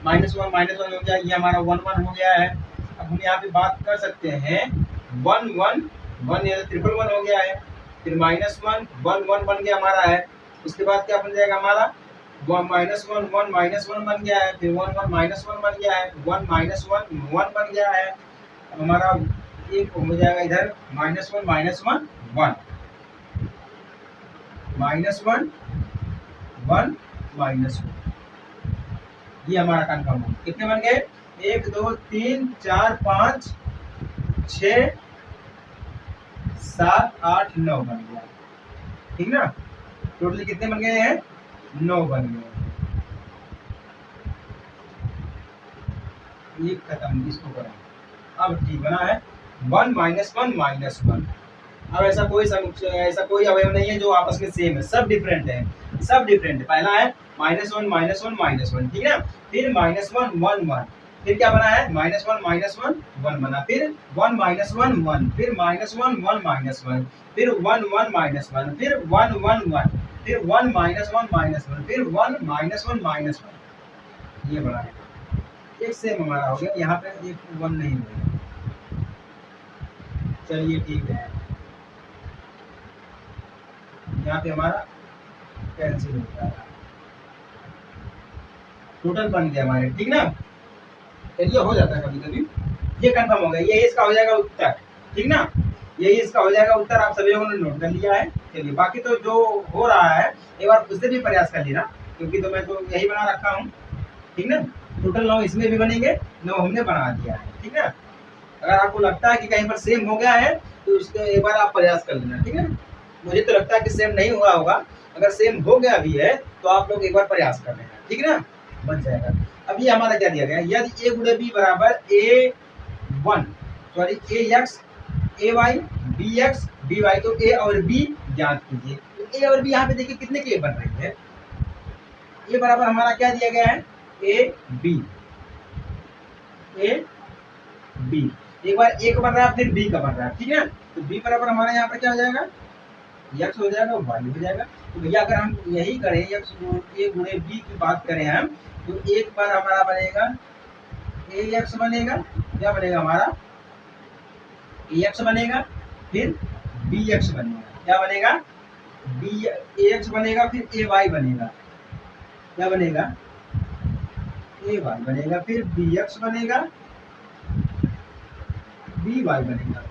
Speaker 1: -1 हो गया, ये हमारा 1 1 हो गया है। अब हम यहाँ पे बात कर सकते हैं 1 1 1, ये ट्रिपल 1 हो गया है, फिर -1 1 1 बन गया हमारा है। उसके बाद क्या बन जाएगा हमारा, -1 1 बन गया है, फिर 1 1 -1 बन गया है, 1 -1 1 बन गया है। अब हमारा एक हो जाएगा इधर -1 -1 -1 -1 1 -1। ये हमारा कंफर्म हो, कितने बन गए, 1 2 3 4 5 6 7 8 9 बन गया, ठीक ना। टोटल कितने बन गए हैं, 9 बन गए। ये खत्म, इसको करें, अब ठीक बना है 1 -1 -1। अब ऐसा कोई अवयव नहीं है जो आपस में सेम है, सब डिफरेंट है, सब डिफरेंट है। पहला है -1 -1 -1, ठीक है। फिर -1 1 1, फिर क्या बना है -1 -1 1 बना, फिर 1 -1 1, फिर -1 1 -1, फिर 1 1 -1, फिर 1 1 1, फिर 1 -1 -1, फिर 1 -1 -1, ये बना है। एक सेम हमारा हो गया, यहाँ पे एक 1 नहीं हुआ। चलिए ठीक है, यहाँ पे हमारा कैंसिल हो जाएगा, टोटल बन गया हमारे, ठीक ना। चलिए हो जाता है कभी कभी। ये कंफर्म हो गया, यही इसका हो जाएगा उत्तर, ठीक ना। यही इसका हो जाएगा उत्तर, आप सभी लोगों ने नोट कर लिया है। चलिए बाकी तो जो हो रहा है एक बार उससे भी प्रयास कर लेना, क्योंकि तो मैं तो यही बना रखा हूँ, ठीक ना। टोटल 9 इसमें भी बनेंगे, 9 हमने बना दिया है, ठीक है। अगर आपको लगता है कि कहीं पर सेम हो गया है तो उसका एक बार आप प्रयास कर लेना, ठीक है। मुझे तो लगता है कि सेम नहीं हुआ होगा, अगर सेम हो गया भी है तो आप लोग एक बार प्रयास कर लेना, ठीक है ना, बन जाएगा। अब ये हमारा क्या दिया गया है, यदि a गुणे b बराबर a1 sorry ax ay bx by, तो a और b ज्ञात कीजिए। तो a और b यहाँ पे देखिए कितने के बन रही है, a बराबर हमारा क्या दिया गया है a b, एक बार a का बन रहा है फिर b का बन रहा है, ठीक है। तो b बराबर हमारा यहाँ पे क्या हो जाएगा, x हो जाएगा, y हो जाएगा। तो भैया अगर हम यही करें a गुणे b की बात करें हम, तो एक बार हमारा बनेगा ax बनेगा, क्या बनेगा हमारा ax बनेगा, फिर bx बनेगा, क्या बनेगा ax बनेगा, फिर ay बनेगा, क्या बनेगा ay बनेगा, फिर bx बनेगा, by बनेगा।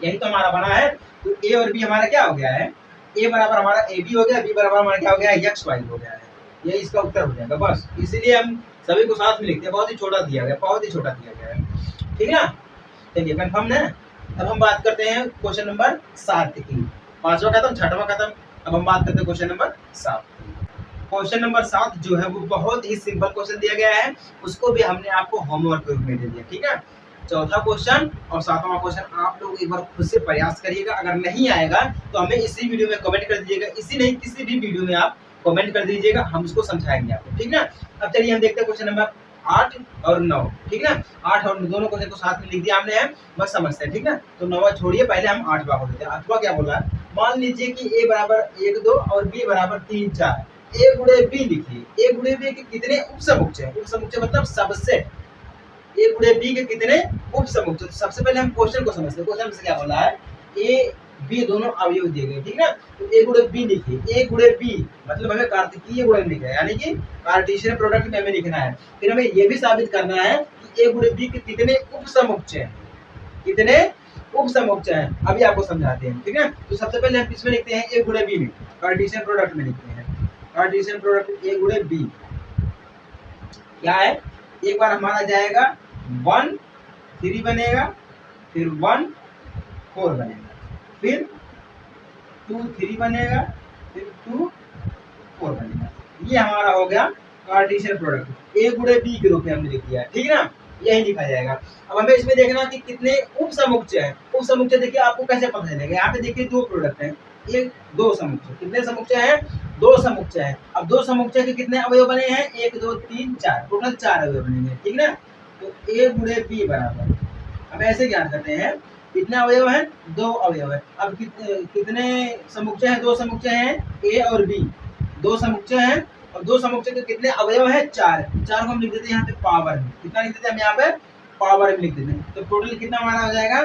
Speaker 1: यही तो हमारा बना है। तो a और b हमारा क्या हो गया है, a बराबर हमारा ab हो गया, b बराबर हमारा क्या हो गया है xy हो गया है। यही इसका उत्तर हो जाएगा, बस इसीलिए हम सभी को साथ में लिखते हैं, बहुत ही छोटा दिया गया, बहुत ही छोटा दिया गया है, ठीक ना। चलिए कंफर्म है। अब हम बात करते हैं क्वेश्चन नंबर 7 की, पांचवा खत्म, छठवां खत्म, अब हम बात करते हैं क्वेश्चन नंबर 7। क्वेश्चन नंबर 7 जो है वो बहुत ही सिंपल क्वेश्चन दिया गया है, उसको भी हमने आपको होमवर्क के रूप में दे दिया, ठीक है। चौथा क्वेश्चन और 7वां क्वेश्चन आप लोग एक बार खुद से प्रयास करिएगा, अगर नहीं आएगा तो हमें इसी वीडियो में कमेंट कर दीजिएगा, इसी नहीं किसी भी वीडियो में आप कमेंट कर दीजिएगा, हम उसको समझाएंगे आपको, ठीक ना। अब चलिए हम देखते हैं क्वेश्चन नंबर 8 और 9, ठीक ना। 8 और 9 दोनों क्वेश्चन को साथ में लिख दिया हमने, बस समझते हैं, ठीक ना। तो 9वां छोड़िए, पहले हम 8वां को लेते हैं। 8वां क्या बोला है, मान लीजिए कि a बराबर 1 2 और b बराबर 3 4, a गुणे b लिखिए। a गुणे b के कितने उपसमुच्चय हैं, उपसमुच्चय मतलब सबसेट, a गुणे b के कितने उपसमुच्चय। तो सबसे पहले हम क्वेश्चन को समझते हैं, क्वेश्चन में क्या बोला है, a b दोनों अवयव दिए गए, ठीक ना। तो a गुणे b लिखिए, a गुणे b मतलब हमें कार्तिकीय गुणन लिखना है, यानी कि कार्टेशियन प्रोडक्ट में हमें लिखना है। फिर हमें ये भी साबित करना है कि a गुणे b के कितने उपसमुच्चय हैं, कितने उपसमुच्चय हैं, अभी आपको समझाते हैं, ठीक है। तो सबसे पहले हम किसमें लिखते हैं, a गुणे b में, कार्टेशियन प्रोडक्ट में लिखते हैं। कार्टेशियन प्रोडक्ट a गुणे b क्या है, एक बार हमारा जाएगा 1 3 बनेगा, फिर 1 4 बनेगा, फिर 2 3 बनेगा, फिर 2 4 बनेगा। ये हमारा हो गया कार्टेशियन प्रोडक्ट, a गुणे b के रूप में हमने लिख दिया है, ठीक है ना, यही लिखा जाएगा। अब हमें इसमें देखना कि कितने उपसमुच्चय हैं। उपसमुच्चय देखिए आपको कैसे पता चलेगा, यहाँ पे देखिए 2 प्रोडक्ट हैं, एक 2 समुच्चय, कितने समुच्चय हैं, 2 समुच्चय हैं। अब 2 समुच्चय के कितने अवयव बने हैं, 1 2 3 4, टोटल 4 अवयव बनेंगे, ठीक ना। तो a गुणे b बराबर, अब ऐसे ज्ञात करते हैं कितने अवयव हैं, 2 अवयव है। अब कितने समुच्चय हैं, 2 समुच्चय हैं a और b, 2 समुच्चय हैं, और 2 समुच्चय के कितने अवयव हैं, 4 को हम लिख देते हैं यहाँ पे पावर में, कितना लिख देते हैं हम यहाँ पे पावर में लिख देते हैं। तो टोटल कितना हमारा हो जाएगा,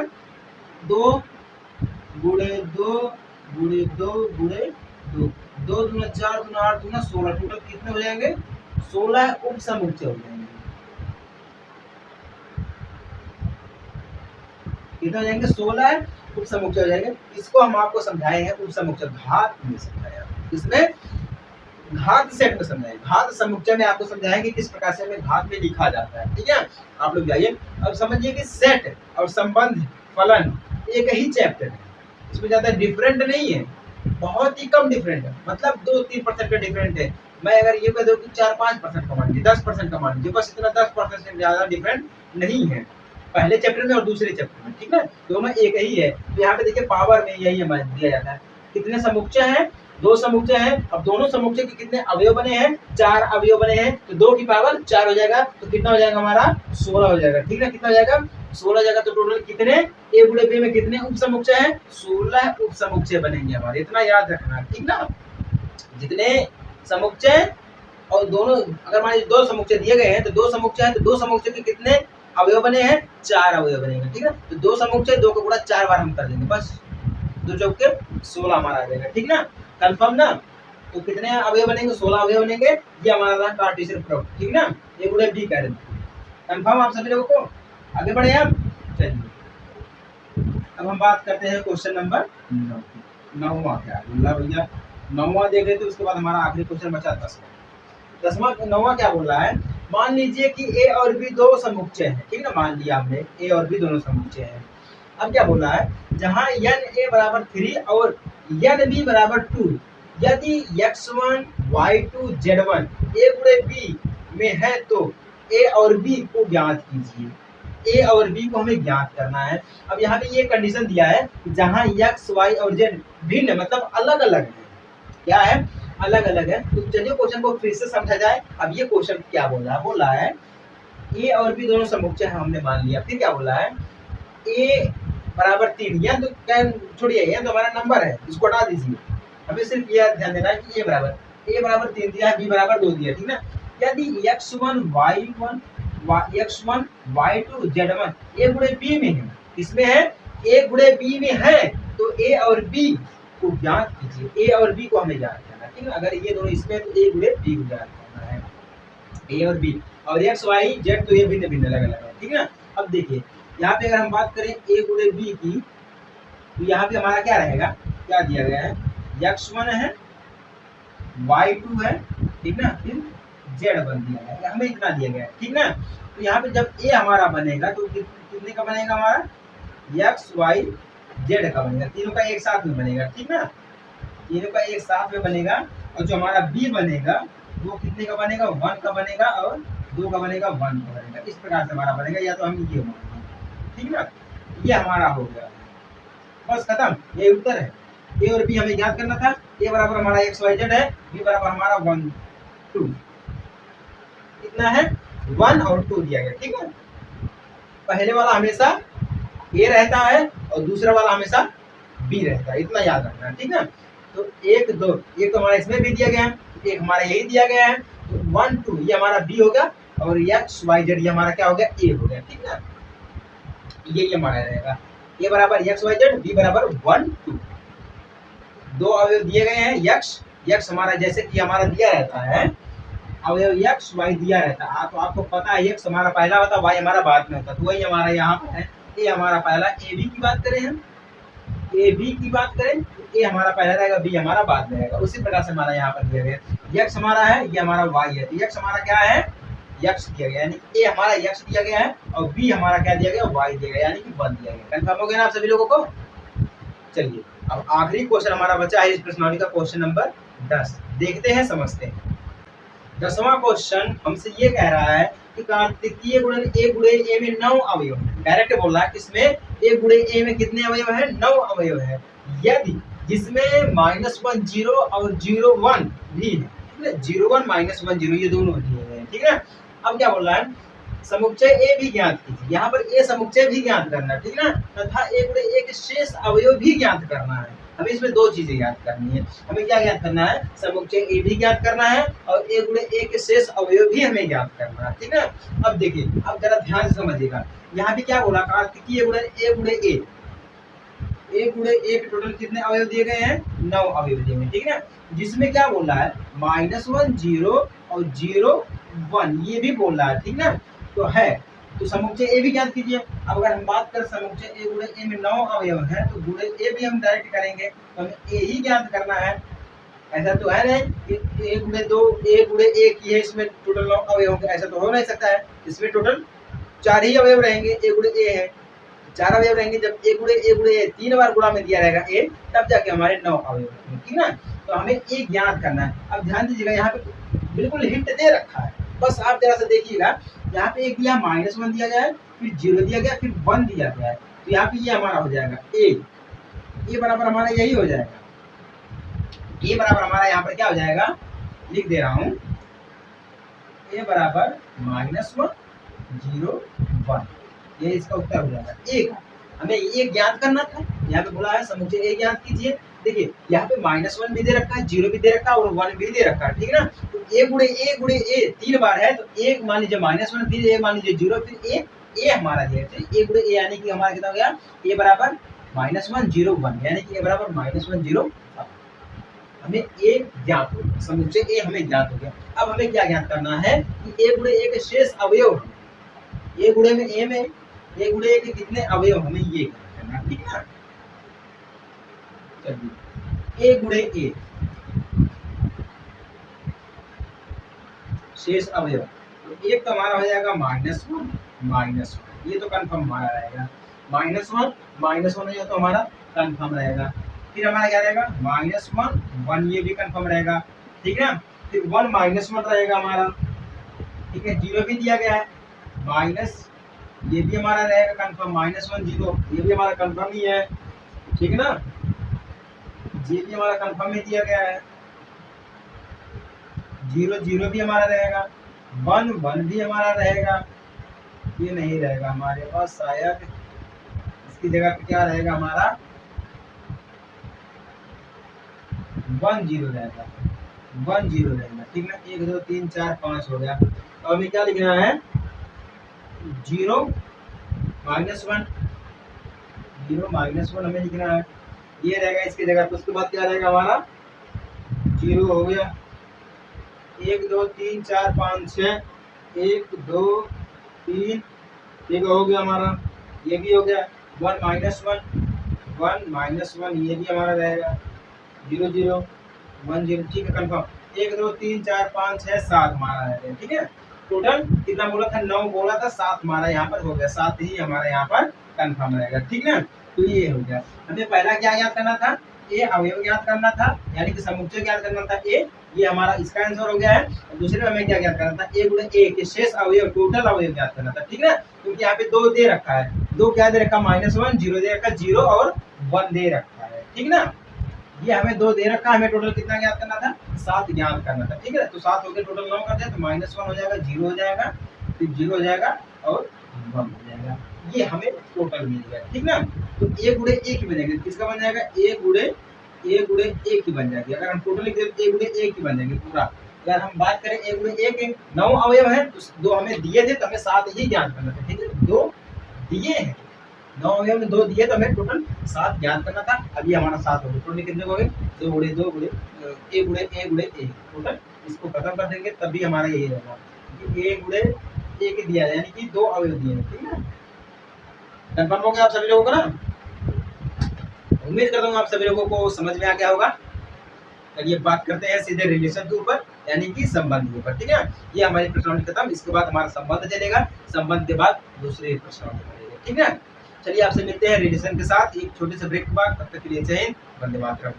Speaker 1: 2 गुणे 2 गुणे 2 गुणे 2, 2 दूना 4 दूना 8 दूना 16, टोटल कितने हो जाएंगे, 16 उपसमुच्चय हो जाएंगे, कितने हो जाएंगे, 16 उपसमुच्चय हो जाएंगे। इसको हम आपको समझाए हैं उपसमुच्चय घात में समझाया, इसमें घात सेट को समझाएं, घात समुच्चय में आपको समझाएंगे किस प्रकार से हमें घात में लिखा जाता है, ठीक है। आप लोग जाइए, अब समझिए कि सेट और संबंध फलन एक ही चैप्टर है, इसमें ज्यादा डिफरेंट नहीं है, बहुत ही कम डिफरेंट है, मतलब 2-3% का डिफरेंट है। मैं अगर ये कह दूं कि 4-5% का मान लीजिए, 10% का मान लीजिए, बस इतना 10% से ज्यादा डिफरेंट नहीं है पहले चैप्टर में और दूसरे चैप्टर में, ठीक है। दोनों एक ही है। तो यहाँ पे देखिए पावर में यही हमें दिया जाता है, कितने समुच्चय हैं, 2 समुच्चय हैं। अब दोनों समुच्चय के कितने अवयव बने हैं, 4 अवयव बने हैं, तो 2 की पावर 4 हो जाएगा, तो कितना हो जाएगा हमारा 16 हो जाएगा, ठीक है। कितना हो जाएगा 16 हो जाएगा। तो टोटल कितने ए गुणे बी में कितने उप समुच्चय हैं, 16 उप समुच्चय बनेंगे हमारे, इतना याद रखना, ठीक ना। जितने समुच्चय और दोनों, अगर मान लीजिए 2 समुच्चय दिए गए हैं तो 2 समुच्चय है, तो 2 समुच्चय के कितने अवयव बने हैं, 4 अवयव बनेंगे, ठीक है। तो 2 समुच्चय 2 का गुणा 4 बार हम कर देंगे, बस 2 चौके 16 हमारा आ जाएगा, ठीक ना। कंफर्म ना। तो कितने अवयव बनेंगे, 16 अवयव बनेंगे। ये हमारा कार्टेशियन प्रूफ, ठीक ना। ये गुणे बी कह देंगे। कंफर्म आप सभी लोगों को। आगे बढ़े हम, चलिए अब हम बात करते हैं क्वेश्चन नंबर 9वां। क्या बोला भैया, 9वां देख रहे थे, उसके बाद हमारा आखिरी क्वेश्चन बचा 10वां। 9वां क्या बोल रहा है, मान लीजिए कि ए और बी 2 समुच्चय है, ठीक ना। मान लिया आपने ए और बी दोनों समुच्चय है। अब क्या बोल रहा है, जहां एन ए बराबर 3 और एन बी बराबर 2, यदि x1 y2 z1 ए गुणे बी में है तो ए और बी को ज्ञात कीजिए। ए और बी को हमें ज्ञात करना है। अब यहाँ पे ये कंडीशन दिया है कि जहां x y और z भिन्न मतलब अलग अलग है, क्या है, अलग अलग है। तो चलिए क्वेश्चन को फिर से समझा जाए। अब ये क्वेश्चन क्या बोल रहा है, बोल रहा है ए और बी दोनों समुच्चय है, हमने मान लिया। फिर क्या बोल रहा है, ए बराबर 3, या तो क्या छोड़िए, ये तो हमारा नंबर है, इसको हटा दीजिए। हमें सिर्फ यह ध्यान देना है कि ए बराबर 3 दिया है, बी बराबर 2 दिया है, ठीक ना। यदि x1 y2 z1 ए गुणे बी में है, इसमें है ए गुणे बी में है, तो ए और बी को ज्ञात कीजिए। ए और बी को हमें ज्ञात करना है, ठीक है। अगर ये दोनों इसमें तो ए गुणे बी को ज्ञात करना है, ए और बी। और एक्स वाई जेड तो ये भिन्न भिन्न अलग अलग है, ठीक है। अब देखिए यहाँ पे अगर हम बात करें ए गुणे बी की, तो यहाँ पे हमारा क्या रहेगा, क्या दिया गया है, x1 है, y2 है, ठीक ना, फिर z1 दिया गया है, हमें इतना दिया गया है, ठीक ना। तो यहाँ पे जब a हमारा बनेगा तो कितने का बनेगा हमारा, x y z का बनेगा, तीनों का एक साथ में बनेगा, ठीक ना, तीनों का एक साथ में बनेगा। और जो हमारा b बनेगा वो कितने का बनेगा, 1 का बनेगा, और 2 का बनेगा, 1 का बनेगा। इस प्रकार से हमारा बनेगा, या तो हम ये मानेंगे, ठीक ना। ये हमारा हो गया, बस खत्म, ये उत्तर है। ए और बी हमें ज्ञात करना था। ए बराबर हमारा एक्स वाई जेड है, बी बराबर हमारा 1 2, कितना है 1 और 2 दिया गया, ठीक है। पहले वाला हमेशा ए रहता है और दूसरा वाला हमेशा बी रहता है, इतना याद रखना है, ठीक है। तो 1 2, एक तो हमारा इसमें भी दिया गया है, एक हमारा यही दिया गया है, तो 1 2 ये हमारा बी हो गया, और एक्स वाई जेड ये हमारा क्या हो गया, ए हो गया, ठीक है। ये हमारा रहेगा, ए बराबर एक्स वाई जेड, बी बराबर 1 2। 2 अवयव दिए गए हैं, यक्स हमारा जैसे कि हमारा दिया रहता है, अवयव यक्स वाई दिया रहता है, तो आपको पता है यक्स हमारा पहला होता है, वाई हमारा बाद में होता है, तो वही हमारा यहाँ पर है। ए हमारा पहला, ए बी की बात करें हम, ए बी की बात करें तो ए हमारा पहला रहेगा, बी हमारा बाद में रहेगा। उसी प्रकार से हमारा यहाँ पर दिया गया, यक्स हमारा है, ये हमारा वाई है, तो यक्स हमारा क्या है, यक्स दिया गया, यानी ए हमारा यक्स दिया गया है, और बी हमारा क्या दिया गया, वाई दिया गया, यानी कि 1 दिया गया। कंफर्म हो गया ना आप सभी लोगों को। चलिए अब आखिरी क्वेश्चन हमारा बचा है इस प्रश्नावली का, क्वेश्चन नंबर 10। देखते हैं, समझते हैं। 10वां क्वेश्चन हमसे ये कह रहा है कि कार्तिकीय गुणन ए गुणे ए में 9 अवयव है। डायरेक्ट बोल रहा है किसमें, ए गुणे ए में कितने अवयव है, 9 अवयव है, यदि जिसमें -1 0 और 0 1 भी है, ठीक है। 0 1 -1 0 ये दोनों दिए गए हैं, ठीक है। अब क्या बोल रहा है, समुच्चय ए भी ज्ञात कीजिए। यहाँ पर ए समुच्चय भी ज्ञात करना है, ठीक है ना, तथा ए गुणे ए के शेष अवयव भी ज्ञात करना है। हमें इसमें 2 चीजें ज्ञात करनी है। हमें क्या ज्ञात करना है, समुच्चय ए भी ज्ञात करना है, और ए गुणे ए के शेष अवयव भी हमें ज्ञात करना है, ठीक है। अब देखिए, अब जरा ध्यान से समझिएगा, यहाँ पे क्या बोला, कार्तिकीय गुणन ए गुणे ए, ए गुणे ए के टोटल कितने अवयव दिए गए हैं, 9 अवयव दिए गए, ठीक है। जिसमें क्या बोल रहा है, -1 0 और 0 1 ये भी बोल रहा है, ठीक ना। तो है, तो समुच्चय ए भी ज्ञात कीजिए। अब अगर हम बात करें समुच्चय ए गुणे ए में 9 अवयव हैं, तो गुणे ए भी हम डायरेक्ट करेंगे, तो हमें ए ही ज्ञात करना है, ऐसा तो है नहीं कि 1 गुणे 2 1 गुणे 1 ही है, इसमें टोटल 9 अवयव होंगे, ऐसा तो हो नहीं सकता है। इसमें टोटल 4 ही अवयव रहेंगे, ए गुणे ए है, 4 अवयव रहेंगे। जब ए गुणे ए 3 बार गुणा में दिया रहेगा ए, तब जाके हमारे 9 अवयव रहेंगे, ठीक ना। तो हमें ए ज्ञात करना है। अब ध्यान दीजिएगा, यहाँ पे बिल्कुल हिंट दे रखा है, बस आप जरा सा देखिएगा। यहाँ पे एक दिया -1 दिया गया है, फिर 0 दिया गया, फिर 1 दिया गया है। तो यहाँ पे ये हमारा हो जाएगा ए बराबर हमारा यही हो जाएगा। ए बराबर हमारा यहाँ पर क्या हो जाएगा, लिख दे रहा हूं, ए बराबर -1 0 1, ये इसका उत्तर हो जाएगा। ए का हमें ये ज्ञात करना था, यहाँ पे बोला है समुच्चय ए ज्ञात कीजिए। देखिए यहाँ पे -1 भी दे रखा है, 0 भी दे रखा है और 1 भी दे रखा है, ठीक है ना। तो ए गुणे ए 3 बार है, तो एक मान लीजिए -1, फिर ए मान लीजिए 0, फिर ए हमारा दिया है। ए गुणे ए यानी कि हमारा कितना हो गया, ए बराबर -1 0 1, यानी कि ए बराबर -1 0 1। हमें ए ज्ञात हो गया, समुच्चय ए हमें ज्ञात हो गया। अब हमें क्या ज्ञात करना है कि ए गुणे ए के शेष अवयव, ए गुणे में ए के कितने अवयव, हमें ये करना, ठीक है ना। चलिए ए गुणे ए शेष अवयव, तो एक तो हमारा हो जाएगा -1, ये तो कंफर्म हमारा रहेगा। -1 है तो हमारा कंफर्म रहेगा। फिर हमारा क्या रहेगा, -1 1, ये भी कंफर्म रहेगा, ठीक है। फिर 1 -1 रहेगा हमारा, ठीक है। 0 भी दिया गया है, माइनस, ये भी हमारा रहेगा कंफर्म, -1 0, ये भी हमारा कंफर्म ही है, ठीक है ना। ये भी हमारा कंफर्म ही दिया गया है। 0 0 भी हमारा रहेगा, 1 1 भी हमारा रहेगा। ये नहीं रहेगा हमारे पास, शायद इसकी जगह पे क्या रहेगा हमारा 1 0 रहेगा, 1 0 रहेगा, ठीक ना। 1 2 3 4 5 हो गया। तो हमें क्या लिखना है, 0 -1, 0 -1 हमें लिखना है, ये रहेगा इसकी जगह। तो उसके बाद क्या रहेगा हमारा, 0 हो गया, 1 2 3 4 5 6, 1 2 3, ठीक हो गया हमारा, ये भी हो गया। 1 -1, ये भी हमारा रहेगा, 0 0 1 0, ठीक है कंफर्म। 1 2 3 4 5 6 7 हमारा रहेगा, ठीक है। टोटल कितना बोला था, 9 बोला था, 7 हमारा यहाँ पर हो गया, 7 ही हमारा यहाँ पर कंफर्म रहेगा, ठीक है। तो ये हो गया। हमें पहला क्या ज्ञात करना था, ए अवयव ज्ञात करना था, यानी कि समुच्चय ज्ञात करना था ए, ये हमारा इसका आंसर हो गया है। और दूसरे में हमें क्या ज्ञात करना था, ए गुणे ए के शेष अवयव, टोटल अवयव ज्ञात करना था, ठीक है। क्योंकि यहाँ पे 2 दे रखा है, 2 क्या दे रखा, -1 0 दे रखा, 0 और 1 दे रखा है, ठीक ना। ये हमें 2 दे रखा है, हमें टोटल कितना ज्ञात करना था, 7 ज्ञात करना था, ठीक है। तो 7 हो गए, टोटल 9 कर दिया, तो -1 हो जाएगा, 0 हो जाएगा, फिर 0 हो जाएगा और 1 हो जाएगा। ये हमें टोटल मिल गया, ठीक ना। तो ए गुणे ए की बनेगी, किसका बन जाएगा, ए गुणे ए की बन जाएगी। अगर हम टोटल लिख दें, ए गुणे ए की बन जाएगी पूरा। अगर हम बात करें ए गुणे ए के 9 अवयव है, तो 2 हमें दिए थे, तो हमें 7 ही ज्ञात करना था, ठीक है। 2 दिए हैं, 9 अवयव में 2 दिए, तो हमें टोटल 7 ज्ञात करना था। अभी हमारा 7 हो गया, टोटल कितने हो गए, 2 गुणे ए गुणे ए, टोटल इसको खत्म कर देंगे, तभी हमारा यही रहेगा कि ए गुणे ए के दिया, यानी कि 2 अवयव दिए हैं, ठीक है। कंफर्म हो गया आप सभी लोगों को ना। उम्मीद करता हूँ आप सभी लोगों को समझ में आ गया होगा। चलिए बात करते हैं सीधे रिलेशन के ऊपर, यानी कि संबंध के ऊपर, ठीक है। ये हमारी प्रश्नावली खत्म, इसके बाद हमारा संबंध चलेगा, संबंध के बाद दूसरे प्रश्नावली चलेगा, ठीक है। चलिए आपसे मिलते हैं रिलेशन के साथ एक छोटे से ब्रेक के बाद, तब तक के लिए जय हिंद, वंदे मातरम।